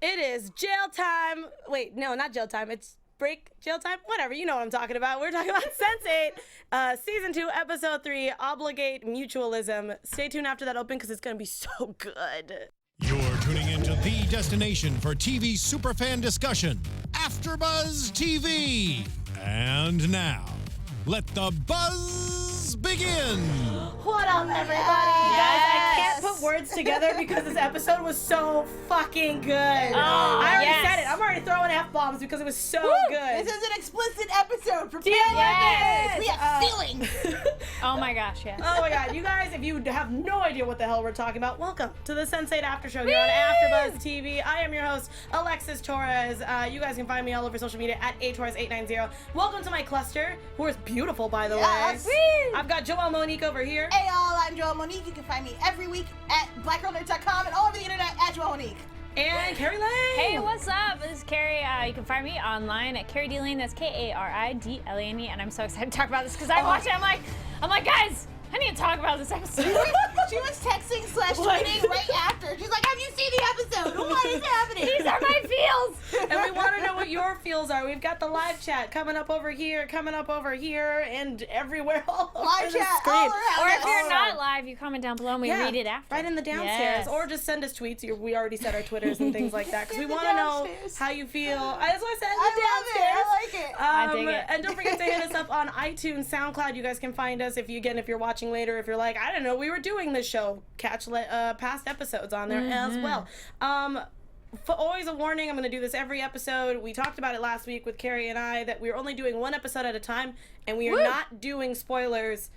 It is jail time. Wait, no, not jail time. It's jail time? Whatever, you know what I'm talking about. We're talking about Sense8, Season 2, Episode 3, Obligate Mutualism. Stay tuned after that open because it's going to be so good. You're tuning into the destination for TV superfan discussion, AFTERBUZZ TV. And now, let the buzz begin. What up, everybody? Guys, I can't put words together because this episode was so fucking good. I already said it. I'm already throwing F-bombs because it was so good. This is an explicit episode. Prepare Yes. We have feelings. Oh my gosh, yes. Oh my god, you guys, if you have no idea what the hell we're talking about, welcome to the Sense8 After Show here on AFTERBUZZ TV. I am your host, Alexis Torres. You guys can find me all over social media at atorres890. Welcome to my cluster, who is beautiful, by the way. I've got Joelle Monique over here. Hey y'all, I'm Joelle Monique. You can find me every week at blackgirlnerd.com and all over the internet at Joelle Monique. And Kari Lane. Hey, what's up? This is Kari. You can find me online at Kari D Lane. That's Karidlane, and I'm so excited to talk about this because I watched it. I'm like, guys, I need to talk about this episode. She was texting / tweeting right after. She's like, have you seen the episode? What is happening? These are my feels. And we want to know what your feels are. We've got the live chat coming up over here, and everywhere all over Live the chat screen. all around Or us. if you're not live, you comment down below and we read it after. Right in the downstairs. Yes. Or just send us tweets. We already said our Twitters and things like that because we In the want to know downstairs. how you feel. That's what I said. I love it. I like it. I dig it. And don't forget to hit us up on iTunes, SoundCloud. You guys can find us if you're watching later. If you're like, I don't know, we were doing this show. Catch past episodes on there as well. For always a warning, I'm going to do this every episode. We talked about it last week with Kari and I that we're only doing one episode at a time, and we are not doing spoilers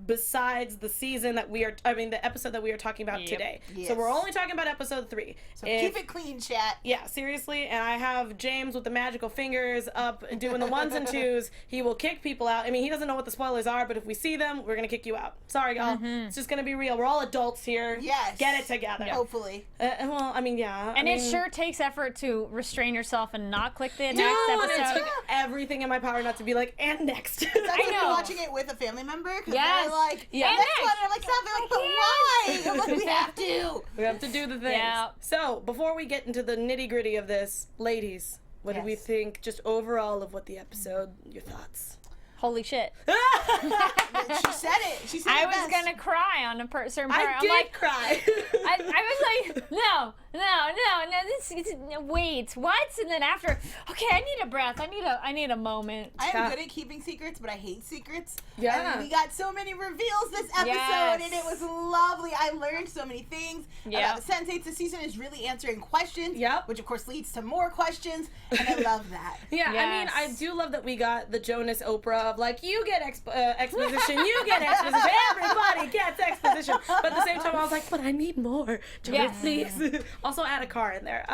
besides the the episode that we are talking about today. Yes. So we're only talking about episode 3. So keep it clean, chat. Yeah, seriously. And I have James with the magical fingers up doing the 1s and 2s. He will kick people out. I mean, he doesn't know what the spoilers are, but if we see them, we're going to kick you out. Sorry, y'all. It's just going to be real. We're all adults here. Yes. Get it together. Hopefully. Well, I mean, yeah. And it sure takes effort to restrain yourself and not click the next It episode. took everything in my power not to be like, and next. I know. watching it with a family member because Yes. they're like, Yeah. next one. And I'm like, stop. They're like, but why? I'm like, we have to. We have to do the things. Yeah. So, before we get into the nitty-gritty of this, ladies, what do we Yes. think just overall of what the episode, your thoughts? Holy shit. She said it. She said I it was best. gonna cry on a certain part. I I'm did like, cry. I was like, no, wait, what? And then after, okay, I need a breath. I need a moment. I am good at keeping secrets, but I hate secrets. Yeah. And we got so many reveals this episode, Yes. and it was lovely. I learned so many things Yeah. about the Sense8 this season is really answering questions, Yep. which of course leads to more questions, and I love that. Yeah, Yes. I mean, I do love that we got the Jonas Oprah of like, you get exposition, you get exposition, everybody gets exposition. But at the same time, I was like, but I need more. Jonas, Yes. please. Also add a car in there.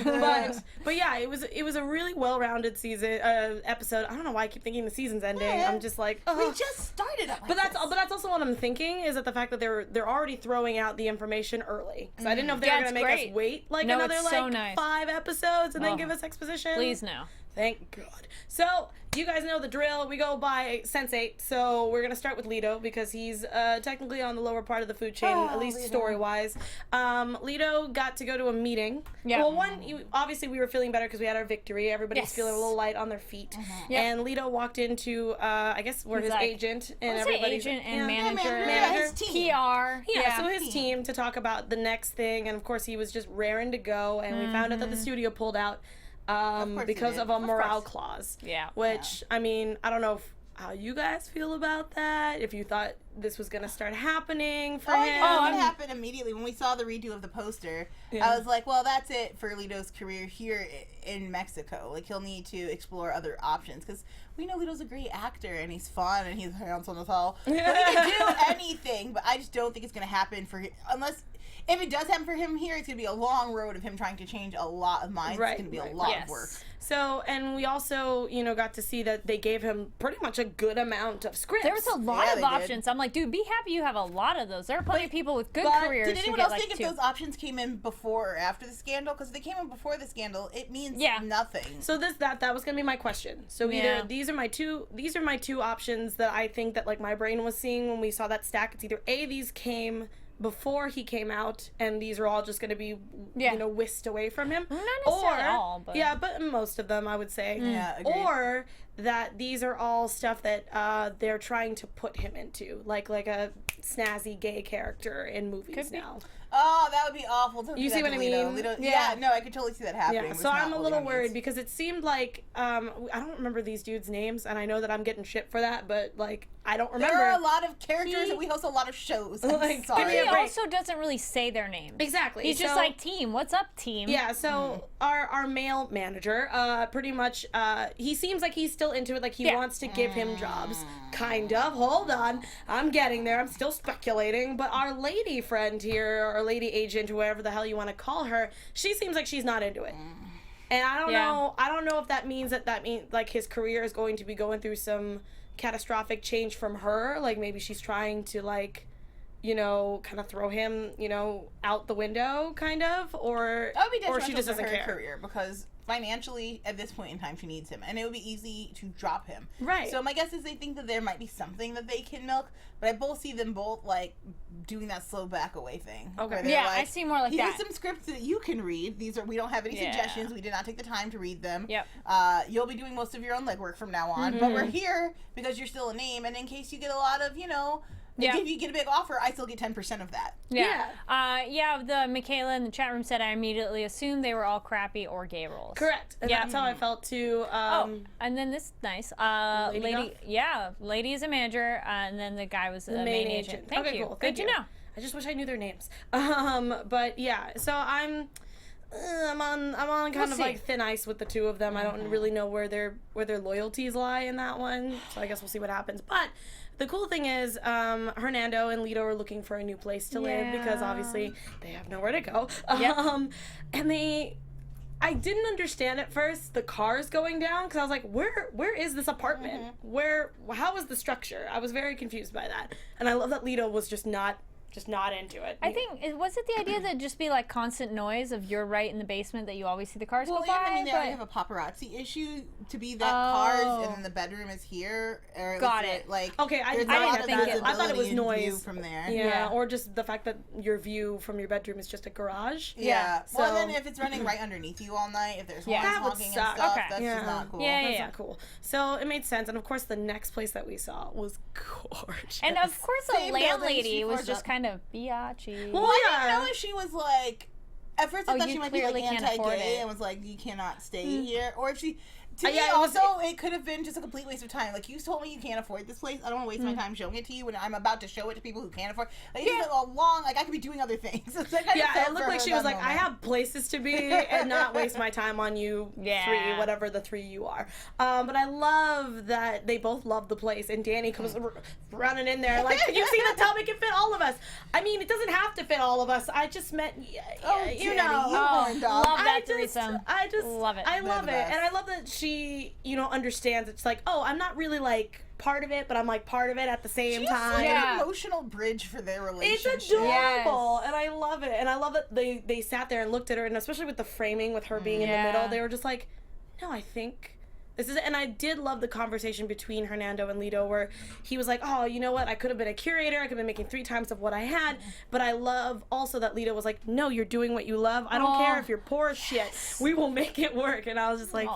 But yeah, it was a really well-rounded season episode. I don't know why I keep thinking the season's ending. Yeah. I'm just like, We just started up. But that's also what I'm thinking is that the fact that they're already throwing out the information early because I didn't know if they were Yeah, gonna it's make great. us wait like No, another it's like so nice. 5 episodes and then Oh. give us exposition. Please no. Thank God. So, you guys know the drill. We go by Sense8. So, we're going to start with Lito because he's technically on the lower part of the food chain, at least Lito. story-wise. Lito got to go to a meeting. Yeah. Well, obviously we were feeling better because we had our victory. Everybody's Yes. feeling a little light on their feet. Yep. And Lito walked into, I guess, where He's his like, agent and I'll say everybody's... agent and yeah. manager. manager. His team. PR. Yeah, so his team to talk about the next thing, and of course he was just raring to go, and we found out that the studio pulled out course because he of did. a Of morale course. clause. Yeah. Which, I mean, I don't know how you guys feel about that, if you thought this was going to start happening for him. It happened immediately when we saw the redo of the poster. Yeah. I was like, well, that's it for Lito's career here in Mexico. Like, he'll need to explore other options because we know Lito's a great actor and he's fun and he's handsome as hell. So he can do anything, but I just don't think it's going to happen for him unless. If it does happen for him here, it's going to be a long road of him trying to change a lot of minds. Right, It's going to be right. a lot Yes. of work. So, and we also, got to see that they gave him pretty much a good amount of scripts. There was a lot Yeah, of they did. options. I'm like, dude, be happy you have a lot of those. There are plenty of people with good but careers Did who anyone get else like think if 2. those options came in before or after the scandal? Because if they came in before the scandal, it means nothing. So that was gonna be my question. So either Yeah. these are my two options that I think that like my brain was seeing when we saw that stack. It's either A, these came before he came out, and these are all just going to be, you know, whisked away from him. Not necessarily all, but... Yeah, but most of them, I would say. Yeah, agreed. Or that these are all stuff that they're trying to put him into, like a snazzy gay character in movies now. Oh, that would be awful. Don't You do see that what to I Lito. mean? Lito, yeah, no, I could totally see that happening. Yeah, but so it's I'm not a what little Lito worried needs. because it seemed like, I don't remember these dudes' names, and I know that I'm getting shit for that, but, like, I don't remember. There are a lot of characters and we host a lot of shows. I'm Like, sorry. give me He a break. also doesn't really say their names. Exactly. He's just like, team, what's up, team? Yeah, so our male manager, pretty much, he seems like he's still into it, like he wants to give him jobs. Kind of. Hold on. I'm getting there. I'm still speculating. But our lady friend here, or lady agent, whatever the hell you want to call her, she seems like she's not into it. And I don't know if that means like his career is going to be going through some catastrophic change from her. Like maybe she's trying to like, you know, kind of throw him, you know, out the window, kind of, or That would be or she detrimental just to doesn't her care. career because financially, at this point in time, she needs him, and it would be easy to drop him. Right. So my guess is they think that there might be something that they can milk, but I both see them both like doing that slow back away thing. Okay. where they're Yeah, like, I see more like Here's that. some scripts that you can read. We don't have any suggestions. We did not take the time to read them. Yep. You'll be doing most of your own legwork from now on, but we're here because you're still a name, and in case you get a lot of, you know. Yeah. If you get a big offer, I still get 10% of that. Yeah. The Michaela in the chat room said I immediately assumed they were all crappy or gay roles. Correct. And that's how I felt too. And then this nice Lady lady is a manager, and then the guy was the main agent. Thank Okay, you. cool. Good Thank to you. know. I just wish I knew their names. But yeah, so I'm on kind of see. like thin ice with the two of them. I don't really know where their loyalties lie in that one. So I guess we'll see what happens. But the cool thing is, Hernando and Lito are looking for a new place to live because obviously they have nowhere to go. And I didn't understand at first the cars going down because I was like, where is this apartment? How is the structure? I was very confused by that. And I love that Lito was just not into it. I think was it the idea that just be like constant noise of you're right in the basement that you always see the cars go by? I mean, they already have a paparazzi issue to be that cars, and then the bedroom is here. Or Got it. Like okay, I there's a didn't lot of think it. I thought it was visibility and view noise from there. Yeah, or just the fact that your view from your bedroom is just a garage. Yeah. So Well, then if it's running right underneath you all night, if there's horns That would honking and suck. stuff, Okay. that's just not cool. That's not cool. So it made sense, and of course the next place that we saw was gorgeous. And of course, the Same building, landlady she was floors just up. kind of biatchy. Well, I didn't know if she was like. At first, I thought you she might be like clearly can't afford anti-gay it. and was like, "You cannot stay here," or if she. To me, Yeah, it could have been just a complete waste of time. Like, you told me you can't afford this place. I don't want to waste my time showing it to you when I'm about to show it to people who can't afford. Like, it's a long. Like, I could be doing other things. So it looked like she was like, I have places to be and not waste my time on you three, whatever the three you are. But I love that they both love the place, and Danny comes running in there like, can you see the tub? It can fit all of us. I mean, it doesn't have to fit all of us. I just meant, you Danny, know. you horn dog. Love that threesome. I just love it. I They're love the it, best. and I love that she, you know, understands. It's like, oh, I'm not really like part of it, but I'm like part of it at the same She's time. like an emotional bridge for their relationship. It's adorable, Yes. and I love it. And I love that they sat there and looked at her, and especially with the framing, with her being in the middle, they were just like, no, I think this is it. And I did love the conversation between Hernando and Lito where he was like, oh, you know what? I could have been a curator. I could have been making 3 times of what I had. But I love also that Lito was like, no, you're doing what you love. I don't care if you're poor as shit. We will make it work. And I was just like,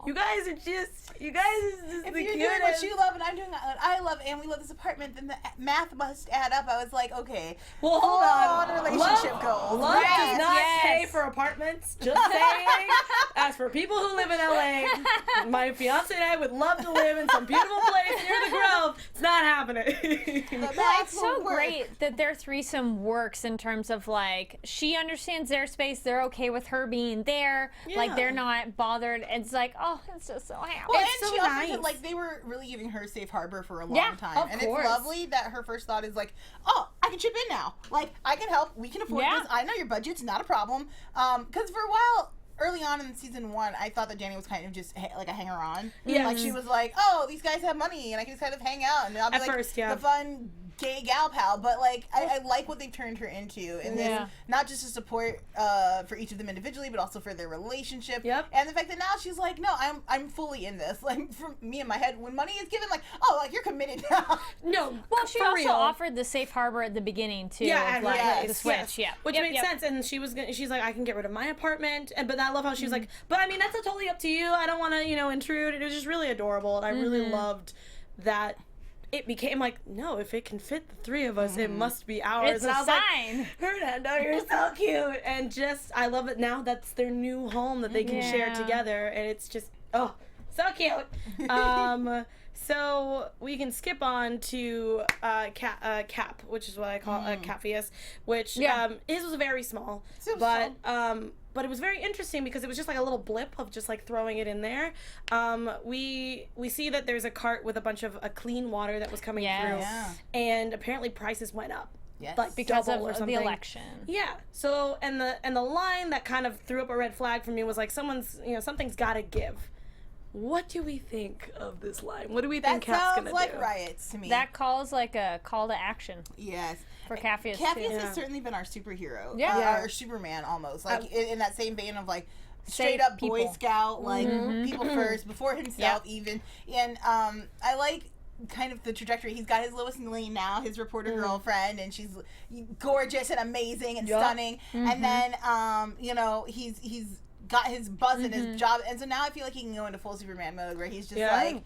you guys are just If the you're doing cutest. what you love and I'm doing what I love and we love this apartment, then the math must add up. I was like, okay, Well, hold on. relationship goals. Love Right. does not Yes. pay for apartments. Just saying. As for people who live in LA, my fiance and I would love to live in some beautiful place near the Grove. It's not happening. The Well, math it's so will work. great that their threesome works in terms of like she understands their space. They're okay with her being there. Like they're not bothered. It's like, oh, it's just so happy. Well, It's and so she also nice. said, like, they were really giving her safe harbor for a long Yeah, time. of And course. it's lovely that her first thought is like, oh, I can chip in now. Like, I can help. We can afford Yeah. this. I know your budget's not a problem. Because for a while, early on in season 1, I thought that Danny was kind of just like a hanger-on. Yes. Like, she was like, oh, these guys have money, and I can just kind of hang out. And I'll be At like first, yeah. the fun gay gal pal, but like I like what they've turned her into, and this not just to support for each of them individually, but also for their relationship. Yep. And the fact that now she's like, no, I'm fully in this. Like for me in my head, when money is given, like, oh, like you're committed now. No. Well, she for also real. offered the safe harbor at the beginning too. Yeah, of, like, yes, the switch. Yeah, which made sense. And she's like, I can get rid of my apartment, but I love how she was like, but I mean, that's totally up to you. I don't want to, intrude. It was just really adorable, and I really loved that. It became like, no, if it can fit the three of us, it must be ours. It's and a I was sign. like, Fernando, you're so cute. And I love it now. That's their new home that they can share together. And it's just, so cute. So we can skip on to Cap, which is what I call Capheus, which his was very small. But it was very interesting because it was just like a little blip of just like throwing it in there. We see that there's a cart with a bunch of clean water that was coming through, and apparently prices went up. Yes. Like because double of or something. the election. Yeah. So and the line that kind of threw up a red flag for me was like something's got to give. What do we think of this line? What do we think Cap's gonna do? That sounds like riots to me. That calls like a call to action. Yes. For Capheus Capheus has certainly been our superhero. Yeah. Or Superman almost. Like in that same vein of like straight Save up Boy people. Scout, like people first, before himself even. And I like kind of the trajectory. He's got his Lois and Lane now, his reporter girlfriend, and she's gorgeous and amazing and stunning. And then he's got his buzz in his job, and so now I feel like he can go into full Superman mode where he's just like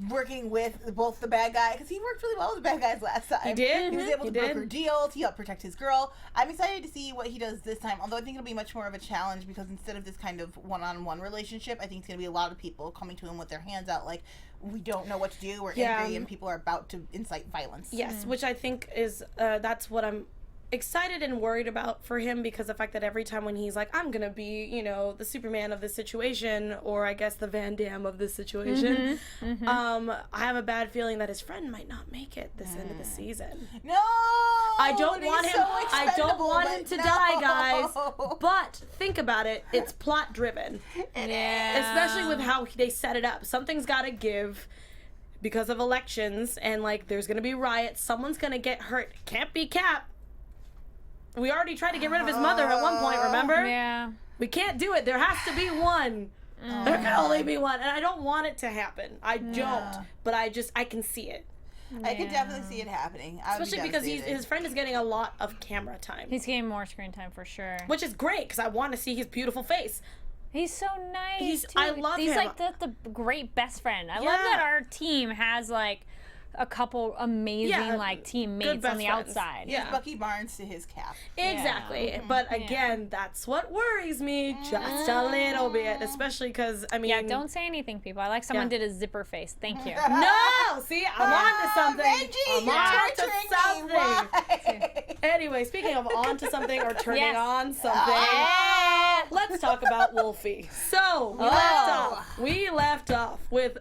working with both the bad guy, because he worked really well with the bad guys last time. He did. He was able to broker deals. He helped protect his girl. I'm excited to see what he does this time, although I think it'll be much more of a challenge, because instead of this kind of one-on-one relationship, I think it's going to be a lot of people coming to him with their hands out like, we don't know what to do, we're angry, and people are about to incite violence. Yes, which I think is that's what I'm excited and worried about for him, because the fact that every time when he's like, I'm gonna be, the Superman of this situation, or I guess the Van Damme of this situation, I have a bad feeling that his friend might not make it this end of the season. No, I don't want him. So I don't want him to die, guys. No. But think about it; it's plot driven, especially with how they set it up. Something's got to give. Because of elections, and like there's gonna be riots, someone's gonna get hurt. Can't be Cap. We already tried to get rid of his mother at one point, remember? Yeah. We can't do it. There has to be one. There can only be one. And I don't want it to happen. I don't. But I can see it. I can definitely see it happening. Especially because his friend is getting a lot of camera time. He's getting more screen time for sure. Which is great, because I want to see his beautiful face. He's so nice. Too. I love him. He's like the great best friend. I love that our team has like a couple amazing like teammates on the friends. outside. He's Bucky Barnes to his Cap. Exactly. Yeah. But again, that's what worries me just a little bit, especially because, I mean... Yeah, don't say anything, people. I like someone did a zipper face. Thank you. No! See, I'm on to something. Benji, I'm on to something. Why? Anyway, speaking of on to something or turning on something, let's talk about Wolfie. So, we left off with,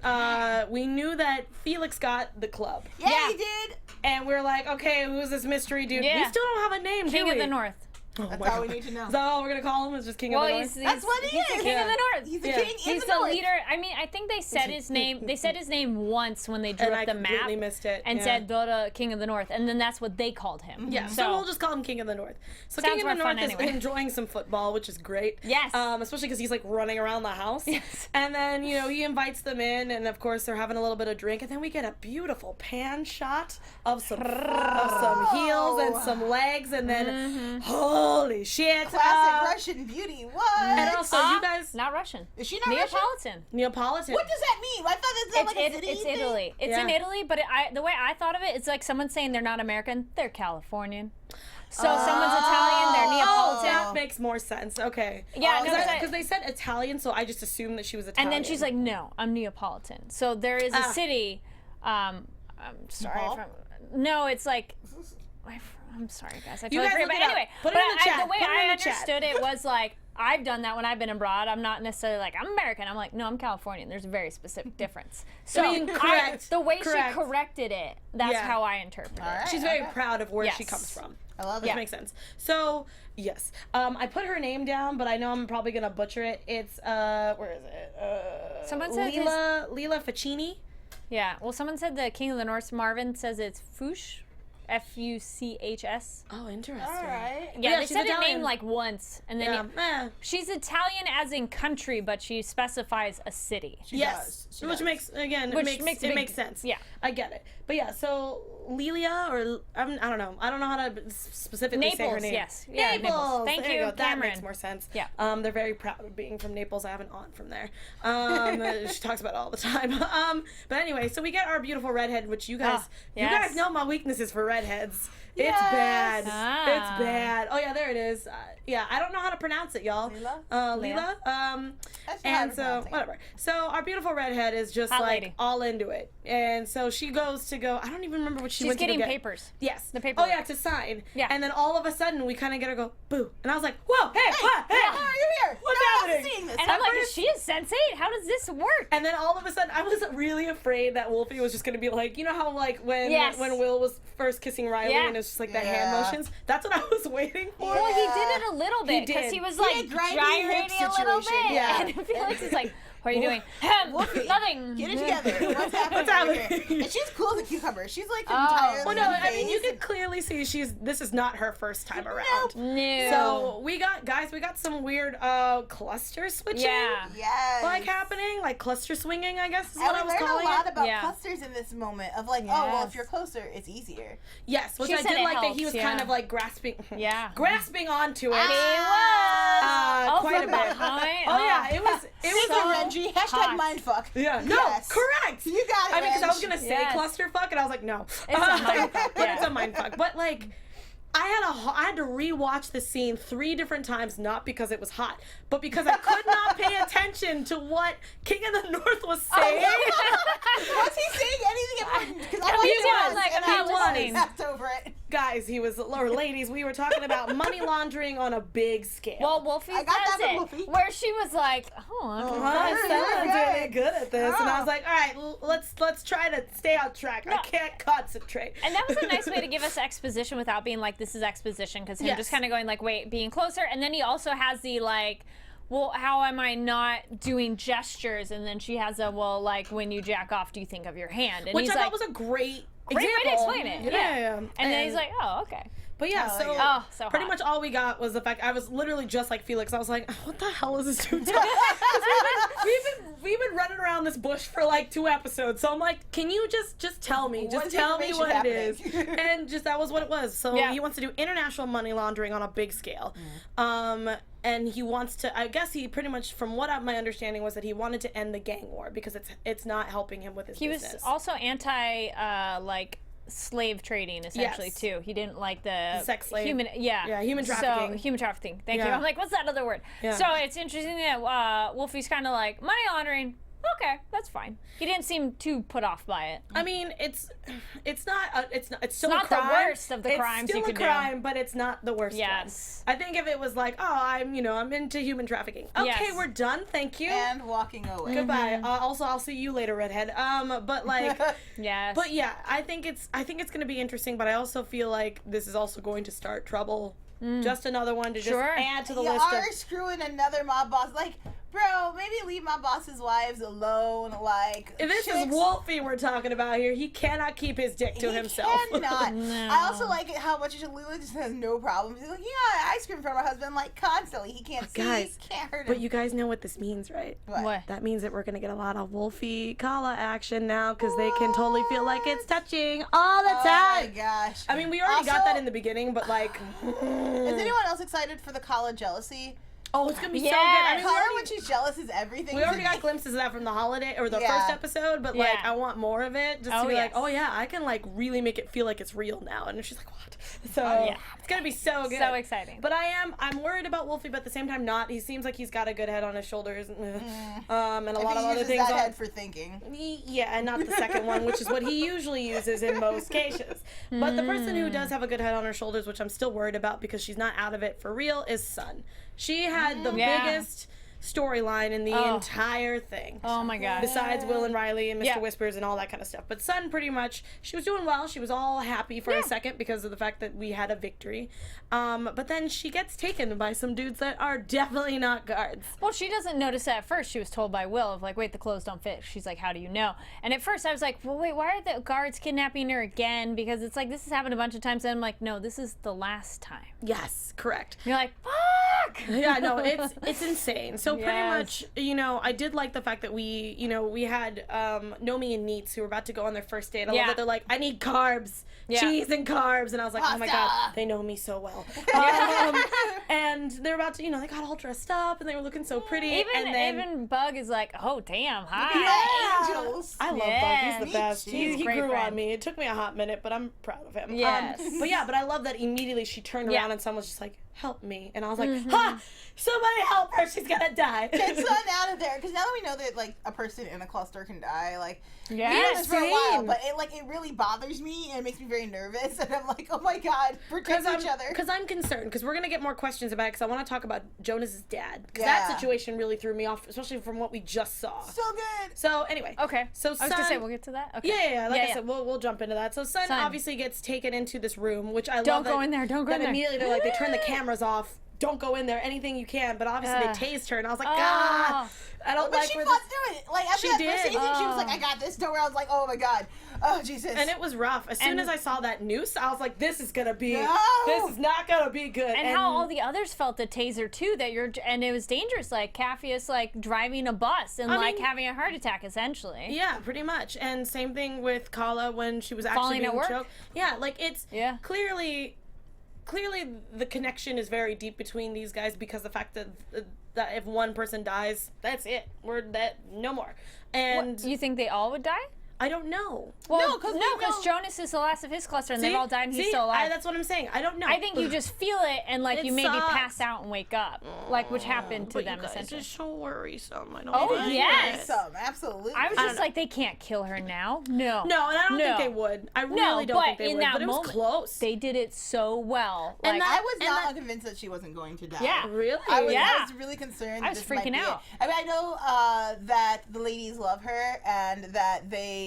we knew that Felix got the club. Yeah, he did. And we're like, okay, who's this mystery dude? Yeah. We still don't have a name, King do we? of the North. Oh That's my all we God. need to know. Is that all we're going to call him? Is just King of the North? That's what he He's is. the King of the North. He's the king in He's the the North. leader. I mean, I think they said his name. They said his name once when they drew And up I the map. completely missed it. And said Dora, King of the North, and then that's what they called him. Yeah, so we'll just call him King of the North. So Sounds King of the more North fun is anyway. enjoying some football, which is great. Yes. Especially because he's like running around the house. Yes. And then, he invites them in, and of course they're having a little bit of drink, and then we get a beautiful pan shot of some heels and some legs, and then holy shit. Classic Russian beauty. What? And also, you guys... Not Russian. Is she not Russian? Neapolitan. Neapolitan. What does that mean? I thought that's like a city It's thing. Italy. It's in Italy, but the way I thought of it, it's like someone saying they're not American, they're Californian. So someone's Italian, they're Oh, Neapolitan. that makes more sense. Okay. Yeah, no, because they said Italian, so I just assumed that she was Italian. and then she's like, no, I'm Neapolitan. So there is a city. I'm sorry. Nepal? No, it's like. I'm sorry, guys. I You totally guys forget. look But it up. anyway, Put it in the chat. the way Put it in I the chat. understood it was like, I've done that when I've been abroad. I'm not necessarily like, I'm American. I'm like, no, I'm Californian. There's a very specific difference. So correct. the way Correct. she corrected it, that's how I interpret it. right. She's very proud of where she Yes. comes from. I love it. Which makes sense. So, yes. I put her name down, but I know I'm probably going to butcher it. It's, where is it? Someone said Lila Ficini. Yeah. Well, someone said the King of the North, Marvin, says it's Foosh. Fuchs. Oh, interesting. All right. Yeah, Yeah, they she's said Italian. it name like once, and then she's Italian as in country, but she specifies a city. She Yes, does. She which does. makes again Which it makes makes sense. yeah. I get it. But yeah, so Lilia or I don't know how to specifically say her Naples, name. yes. Yeah, Naples. Thank There you, go. That Cameron. makes more sense. Yeah. They're very proud of being from Naples. I have an aunt from there. She talks about it all the time. But anyway, so we get our beautiful redhead, which you guys yes. you guys know my weaknesses for redheads. It's Yes. bad. Ah. It's bad. Oh yeah, there it is. Yeah, I don't know how to pronounce it, y'all. Lila. That's And how so I'm pronouncing it. whatever. So our beautiful redhead is just Hot like lady. all into it, and so she goes to go. I don't even remember what she She's went to getting go get. papers. Yes, The Oh paperwork. yeah, to sign. Yeah. And then all of a sudden we kind of get her go boo, and I was like, whoa, hey, what? Hey, How are you here? What's No one's happening? seeing this. And I'm like, first- is she a sensate? How does this work? And then all of a sudden, I was really afraid that Wolfie was just gonna be like, you know how like when Yes. Will was first kissing Riley Yeah. and it's just like the hand Yeah. motions. That's what I was waiting for. Well, he did it a little He bit because did. he was He like did grinding gyrating hip a little situation. bit. Yeah. And Felix is like, what are you doing? Wolfie, Nothing. Get it together. What's happening? What's over happening? here? And she's cool as a cucumber. She's like Oh. entirely Well, no, I mean you phased. can clearly see this is not her first time around. No. So we got some weird cluster switching. Yeah. Yes. Like happening, like cluster swinging, I guess is what And I we was learned a calling lot it. about Yeah. clusters in this moment of like, oh well, Yes. if you're closer, it's easier. Yes, which She I said did it like that helps, he was yeah. kind of like grasping Yeah. grasping onto it. He was. Oh, quite a from bit. behind. Oh yeah, it was Thank you, all Renji. hot. #mindfuck. Yeah, no, Yes. correct. You got it. I mean, because I was Reg. gonna say Yes. clusterfuck, and I was like, no, It's a mindfuck, but yeah. it's a mindfuck. But like, I had to rewatch the scene 3 different times, not because it was hot, but because I could not pay attention to what King of the North was saying. Was he saying anything important? Because I He watched was, it like, once, and he I was. just passed over it. Guys, or ladies, we were talking about money laundering on a big scale. Well, Wolfie I got that does from it. Wolfie. Where she was like, oh, I'm Someone's really good at this, and I Oh. was like, all right, let's try to stay on track. I can't concentrate. And that was a nice way to give us exposition without being like, this is exposition, because him Yes. just kind of going like, wait, being closer. And then he also has the like, well, how am I not doing gestures? And then she has a, well, like when you jack off, do you think of your hand? And Which he's I like, thought was a great way to example. explain it. Yeah. And then he's like, oh, okay. But yeah, Oh, so yeah. Oh, so pretty hot. much all we got was the fact I was literally just like Felix. I was like, what the hell is this dude doing? 'Cause we've been running around this bush for like 2 episodes. So I'm like, can you just tell me? Just What's tell me information what it is. happening? And just that was what it was. So Yeah. he wants to do international money laundering on a big scale. And he wants to, I guess he pretty much, from what my understanding was, that he wanted to end the gang war because it's not helping him with his He business. was also anti, like, slave trading essentially Yes. too. He didn't like the sex slave. human human trafficking. So human trafficking. Thank you. Yeah. I'm like, what's that other word? Yeah. So it's interesting that Wolfie's kind of like money laundering. Okay, that's fine. He didn't seem too put off by it. I mean, it's still not a the crime. worst of the crimes It's still you could a do. crime, but it's not the worst Yes. one. I think if it was like, oh, I'm into human trafficking. Okay, Yes. we're done. Thank you. And walking away. Goodbye. Also, I'll see you later, redhead. But like, Yes. but yeah, I think it's gonna be interesting. But I also feel like this is also going to start trouble. Just another one to just Sure. add to the You list are of. screwing another mob boss. Like, bro, maybe leave my boss's wives alone. Like, This is Wolfie we're talking about here. He cannot keep his dick to He himself. cannot. No. I also like it how much Lula just has no problems. He's like, yeah, ice cream from her husband, like constantly. He can't see. guys, Can't hurt him. But you guys know what this means, right? What? That means that we're gonna get a lot of Wolfie Kala action now because they can totally feel like it's touching all the Oh my time. gosh. I mean, we already got Also- that in the beginning, but like, Is anyone else excited for the Kala jealousy? oh, it's gonna be so Yes. good. I mean, Kala, when she's jealous, is everything. we already to got me. glimpses of that from the holiday or the Yeah. first episode, but like, Yeah. I want more of it just to Oh, be like, yes. oh yeah, I can like really make it feel like it's real now. And she's like, what? So yeah. it's gonna be so good. So exciting. But I'm worried about Wolfie, but at the same time not. He seems like he's got a good head on his shoulders, and a I lot think of he other uses things. that on- head for thinking. Yeah, and not the second one, which is what he usually uses in most cases. But the person who does have a good head on her shoulders, which I'm still worried about because she's not out of it for real, is Sun. She had the Yeah. biggest storyline in the entire thing. Oh my god. Besides Will and Riley and Mr. Yeah. Whispers and all that kind of stuff. But Sun, pretty much, she was doing well. She was all happy for a second because of the fact that we had a victory. But then she gets taken by some dudes that are definitely not guards. Well, she doesn't notice that at first. She was told by Will of like, wait, the clothes don't fit. She's like, how do you know? And at first I was like, well, wait, why are the guards kidnapping her again? Because it's like, this has happened a bunch of times. And I'm like, no, this is the last time. Yes, correct. And you're like, fuck! Yeah, no, it's insane. So pretty Yes. much, I did like the fact that we had Nomi and Neets who were about to go on their first date. I love that they're like, I need carbs, cheese and carbs. And I was like, oh my God, they know me so well. And they're about to, they got all dressed up and they were looking so pretty. Even Bug is like, oh, damn, hi. Yeah, angels. I love Bug. He's the Me best. too. He Great grew friend. on me. It took me a hot minute, but I'm proud of him. Yes. But I love that immediately she turned Yeah. around and someone was just like, help me. And I was like, ha! Somebody help her. She's gonna die. Get Sun out of there, because now that we know that like a person in a cluster can die, like we know Yes, this for a while, same. but it really bothers me and it makes me very nervous, and I'm like, oh my God, protect each other. Because I'm concerned, because we're going to get more questions about it, because I want to talk about Jonas's dad. Because that situation really threw me off, especially from what we just saw. So good. So anyway. Okay. So I was going to say, we'll get to that. Okay. Yeah. Like I said, we'll jump into that. So Sun obviously gets taken into this room, which I love. Don't go in there. Don't go in there. Immediately they're like, they turn the cameras off. Don't go in there. Anything you can. But obviously they tased her, and I was like, God, I don't But like she where fought this... through it. Like after She that first did. season, she was like, I got this. To where I was like, oh my God, oh Jesus. And it was rough. As soon as I saw that noose, I was like, this is gonna be... No. This is not gonna be good. And how all the others felt the taser too, and it was dangerous, like Capheus like driving a bus and having a heart attack essentially. Yeah, pretty much. And same thing with Kala when she was actually Falling being at work? choked. Yeah, like it's clearly the connection is very deep between these guys because the fact that if one person dies, that's it. No more. And You think they all would die? I don't know. Well, no, because Jonas is the last of his cluster, and they've all died, and he's still alive. That's what I'm saying. I don't know. I think you just feel it, and like It you maybe sucks. pass out and wake up, like which happened to but them you guys essentially. are so worrisome. I don't Oh, like yes. it. Some, absolutely. I was don't just know. like, they can't kill her now. No. No, and I don't No. think they would. I No, really don't but think they in would. that But it was moment, close. they did it so well. And Like, I was not convinced that she wasn't going to die. Yeah. Really? I was Yeah. really concerned. I was this might freaking be out. it. I mean, I know that the ladies love her and that they,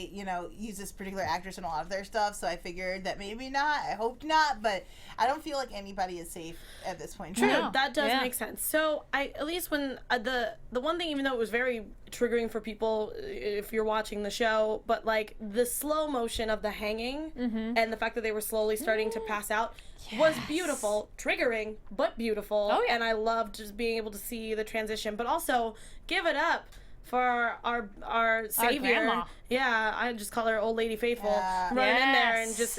use this particular actress in a lot of their stuff. So I figured that maybe not. I hope not. But I don't feel like anybody is safe at this point. True, No. that does Yeah. make sense. So at least when the one thing, even though it was very triggering for people if you're watching the show, but like the slow motion of the hanging and the fact that they were slowly starting to pass out was beautiful, triggering but beautiful. Oh, yeah. And I loved just being able to see the transition, but also give it up for our savior. grandma. Yeah, I just call her Old Lady Faithful, Yeah. running in there and Yes. just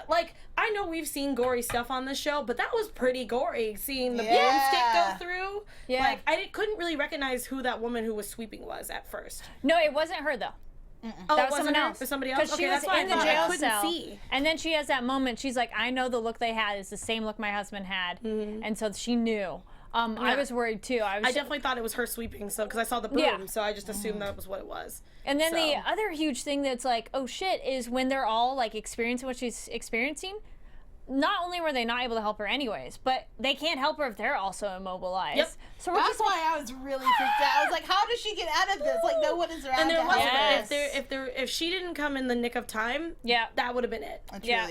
like, I know we've seen gory stuff on this show, but that was pretty gory, seeing the Yeah. broomstick go through. Yeah. Like, I couldn't really recognize who that woman who was sweeping was at first. no, it wasn't her though. Oh, That it was wasn't someone her? else. Or somebody else? Because she Okay, was that's why I in the thought I jail couldn't cell. see. And then she has that moment. She's like, I know the look they had is the same look my husband had. And so she knew. I was worried too. I definitely thought it was her sweeping, so because I saw the broom, Yeah. so I just assumed that was what it was. And then the So. other huge thing that's like, oh shit, is when they're all like experiencing what she's experiencing. Not only were they not able to help her anyways, but they can't help her if they're also immobilized. Yep. So we're That's just like, why I was really freaked out. I was like, how does she get out of this? Like, no one is around And to there help was, her. if she didn't come in the nick of time, yeah. that would have been it. Truly. Yeah.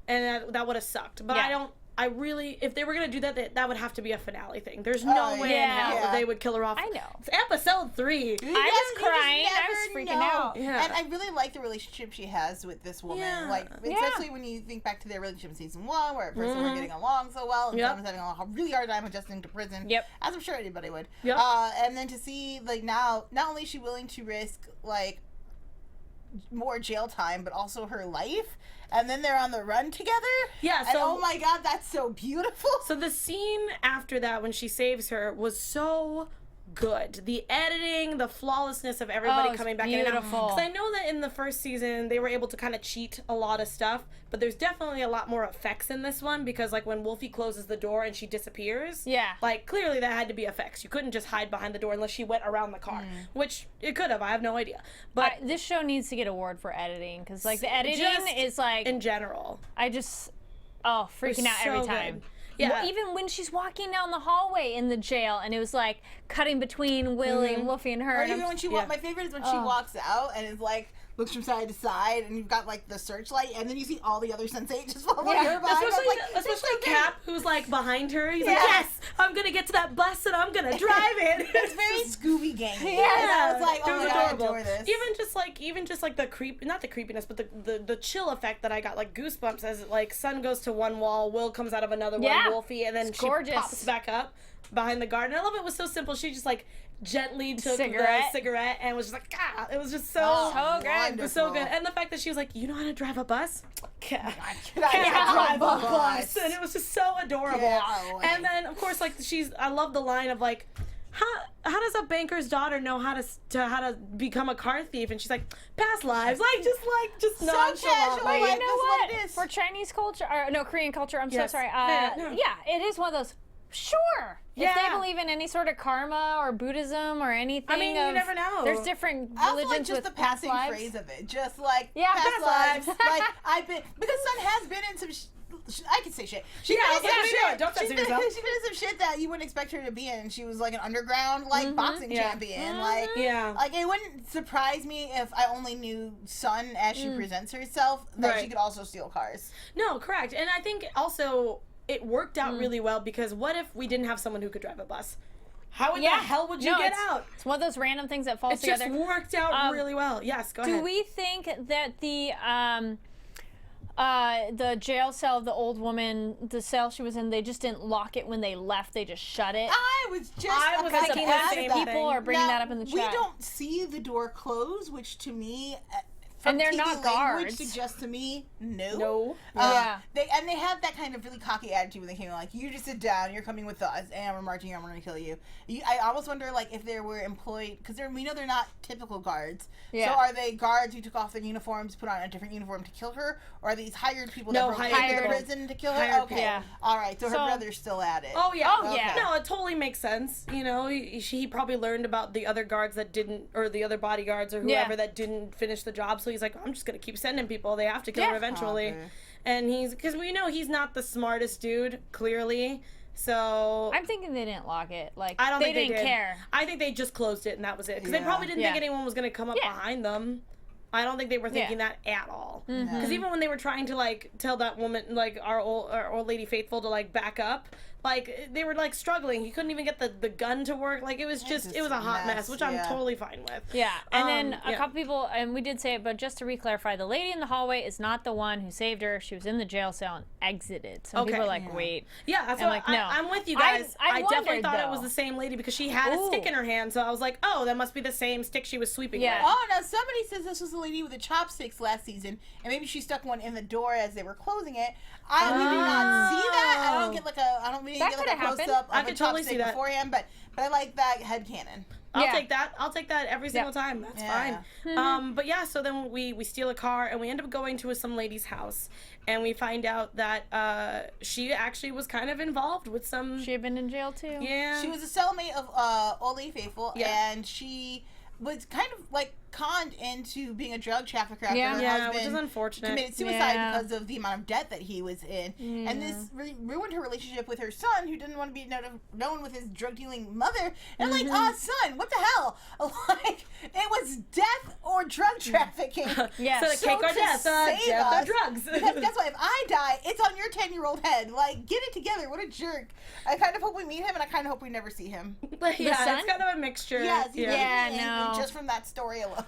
And that would have sucked. But Yeah. I really, if they were going to do that, that would have to be a finale thing. There's no way in yeah. hell they would kill her off. I know. It's episode 3. I was crying. I was freaking out. Yeah. And I really like the relationship she has with this woman. Yeah. Like, especially when you think back to their relationship in season 1, where at first they were getting along so well, and Yep. someone was having a really hard time adjusting to prison. Yep. As I'm sure anybody would. Yep. And then to see, like, now, not only is she willing to risk, like, more jail time, but also her life. And then they're on the run together. Yeah, And so- oh my God, that's so beautiful. So the scene after that when she saves her was so good. The editing, the flawlessness of everybody Oh, it's coming back in. beautiful. Because I know that in the first season they were able to kind of cheat a lot of stuff, but there's definitely a lot more effects in this one because like when Wolfie closes the door and she disappears, Yeah. like clearly that had to be effects. You couldn't just hide behind the door unless she went around the car, which it could have. I have no idea. But This show needs to get an award for editing because like the editing just is like in general, I just freaking out every so time. good. Yeah. Well, even when she's walking down the hallway in the jail, and it was like cutting between Willie and Wolfie and her. Or and even when she my favorite is when she walks out and is like looks from side to side, and you've got like the searchlight, and then you see all the other sensate just following her by. Especially Cap, who's like behind her. He's like, yes, I'm gonna get to that bus and I'm gonna drive it. It's very Scooby Gang. Yeah, I was like, oh my god, I adorable. adore this. Even just like the creep, not the creepiness, but the chill effect that I got, like goosebumps as like Sun goes to one wall, Will comes out of another one, Wolfie, and then it's she gorgeous. pops back up behind the guard. And I love it was so simple. She just like gently took Cigarette. the cigarette and was just like, ah, it was just so good. It was so good. And the fact that she was like, you know how to drive a bus? Can I Yeah, drive a bus? And it was just so adorable. Yeah, like- And then of course, like I love the line of like, how does a banker's daughter know how to become a car thief? And she's like, past lives, just So nonchalant. casual, Like, You like, know this is what? it is. For Chinese culture, or no, Korean culture, I'm Yes. so sorry. No. Yeah, it is one of those. Sure. If Yeah. they believe in any sort of karma or Buddhism or anything, I mean, you never know. There's different I also religions like just with the passing past lives. phrase of it, just like past lives. lives. Like I've been because Sun has been in some. I can say shit. She's Yeah, been in some we shit. do it. Don't censor yourself. She's been in some shit that you wouldn't expect her to be in. She was like an underground boxing champion. Like it wouldn't surprise me if I only knew Sun as she presents herself that she could also steal cars. No, correct. And I think also it worked out really well because what if we didn't have someone who could drive a bus? How in the hell would you get out? It's one of those random things that falls It together. just worked out really well. Yes, go ahead. Do we think that the jail cell of the old woman, the cell she was in, they just didn't lock it when they left, they just shut it? I was thinking the same thing. People are bringing that up in the chat. We don't see the door close, which to me, And they're TV not language guards. suggests to me, no. No. They had that kind of really cocky attitude when they came in, like, you just sit down, you're coming with us, and we're marching on, we're gonna kill you. I almost wonder, like, if they were employed, because we know they're not typical guards. Yeah. So are they guards who took off their uniforms, put on a different uniform to kill her, or are these hired people that broke into the prison to kill her? Hired Okay. people. All right. So her brother's still at it. Oh yeah. Oh, yeah. No, it totally makes sense. You know, he probably learned about the other guards that didn't, or the other bodyguards or whoever that didn't finish the job. So he's like, I'm just gonna keep sending people. They have to kill her eventually. Okay. And because we know he's not the smartest dude, clearly. So I'm thinking they didn't lock it. Like, I don't they think they didn't did. care. I think they just closed it and that was it. Because they probably didn't think anyone was gonna come up behind them. I don't think they were thinking that at all. Because even when they were trying to like tell that woman, like our old lady Faithful, to like back up, like they were like struggling. He couldn't even get the gun to work. Like it was a hot mess, which I'm totally fine with. Yeah, and then a couple people, and we did say it, but just to re-clarify, the lady in the hallway is not the one who saved her. She was in the jail cell and exited. Some people are like, wait. Yeah, that's I'm what like, no. I'm with you guys. I definitely wondered, thought it though. was the same lady because she had a stick in her hand. So I was like, oh, that must be the same stick she was sweeping with. Oh, now somebody says this was the lady with the chopsticks last season, and maybe she stuck one in the door as they were closing it. We do not see that. I don't get I don't really get like a close up of a chopstick beforehand, but I like that headcanon. I'll take that. I'll take that every single time. That's fine. But yeah, so then we steal a car and we end up going to some lady's house, and we find out that she actually was kind of involved with some. She had been in jail too. Yeah. She was a cellmate of Old Lady Faithful, and she was kind of like conned into being a drug trafficker after her husband which is unfortunate. committed suicide because of the amount of debt that he was in. And this really ruined her relationship with her son, who didn't want to be known with his drug dealing mother. And I'm like, son, what the hell? Like, it was death or drug trafficking. So the cake or death, death or drugs. Because guess what? If I die, it's on your 10-year-old head. Like, get it together. What a jerk. I kind of hope we meet him, and I kind of hope we never see him. But yeah, it's kind of a mixture. Yes, no. Just from that story alone.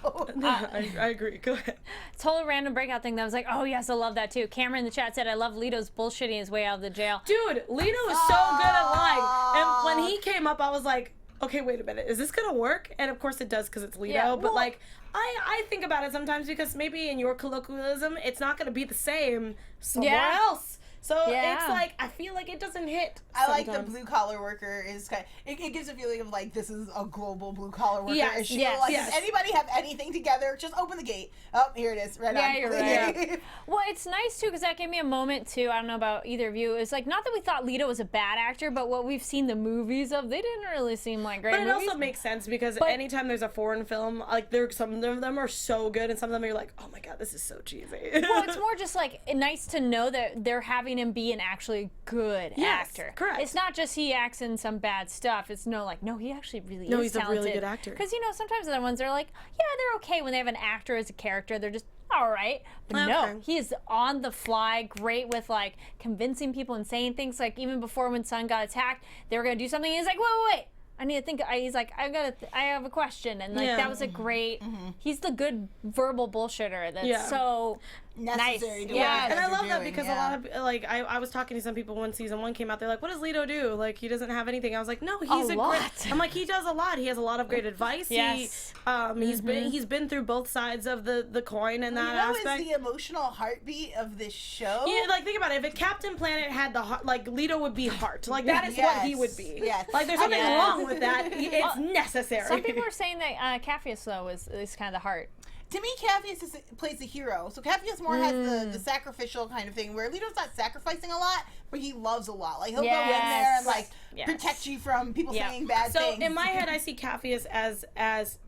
I agree. Go ahead. Total random breakout thing that was like, oh yes, I love that too. Cameron in the chat said, I love Lito's bullshitting his way out of the jail. Dude, Lito is so good at lying. And when he came up, I was like, okay, wait a minute. Is this going to work? And of course it does because it's Lito. Yeah, but like, I think about it sometimes because maybe in your colloquialism, it's not going to be the same somewhere else. So it's like, I feel like it doesn't hit. I like the blue collar worker is kind of, it gives a feeling of like this is a global blue collar worker issue. Like, does anybody have anything together? Just open the gate. Oh, here it is. Right on. You're right. Well, it's nice too because that gave me a moment too. I don't know about either of you. It's like not that we thought Lito was a bad actor, but what we've seen the movies of, they didn't really seem like great movies. But it also makes sense because anytime there's a foreign film, like some of them are so good and some of them you're like, oh my god, this is so cheesy. Well, it's more just like nice to know that they're having having him be an actually good actor. Correct. It's not just he acts in some bad stuff. It's no, he actually really is he's talented. a really good actor. Because, sometimes other ones are like, yeah, they're okay when they have an actor as a character. They're just all right. But no, he is on the fly, great with, convincing people and saying things. Like, even before when Sun got attacked, they were going to do something, and he's like, wait. I need to think. He's like, I have a question, and that was a great. He's the good verbal bullshitter. That's so necessary. Nice. To and I love that because a lot of I was talking to some people when season 1 came out. They're like, "What does Lito do? Like, he doesn't have anything." I was like, "No, he's a lot. great." I'm like, he does a lot. He has a lot of great advice. Yes. He's been through both sides of the coin in that aspect. Is the emotional heartbeat of this show. Yeah, think about it. If Captain Planet had the heart, Lito would be heart. That is what he would be. Yes. There's something wrong with that. It's necessary. Some people are saying that Capheus though is kind of the heart. To me, Capheus plays the hero. So Capheus more has the sacrificial kind of thing, where Lito's not sacrificing a lot, but he loves a lot. He'll go in there and protect you from people saying bad things. So in my head, I see Capheus as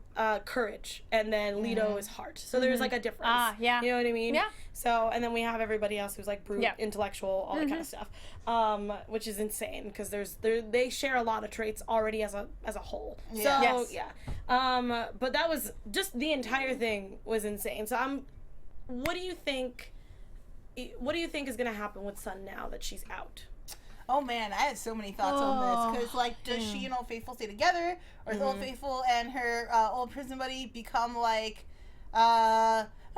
courage, and then Lito is heart. So there's a difference. You know what I mean? Yeah. So, and then we have everybody else who's brute, intellectual, all that kind of stuff, which is insane because they share a lot of traits already as a whole. Yeah. So but that was just the entire thing was insane. So what do you think is gonna happen with Sun now that she's out? Oh man, I had so many thoughts on this because does she and Old Faithful stay together, or does Old Faithful and her old prison buddy become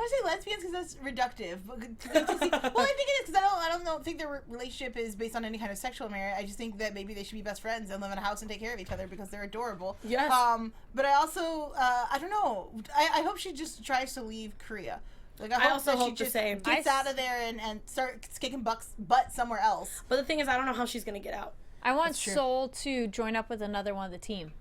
I don't say lesbians because that's reductive. Well, I think it is because I don't think their relationship is based on any kind of sexual merit. I just think that maybe they should be best friends and live in a house and take care of each other because they're adorable. Yes. But I also I don't know. I hope she just tries to leave Korea. I also hope she the same. Gets out of there and starts kicking butt somewhere else. But the thing is, I don't know how she's gonna get out. I want Soul to join up with another one of the team.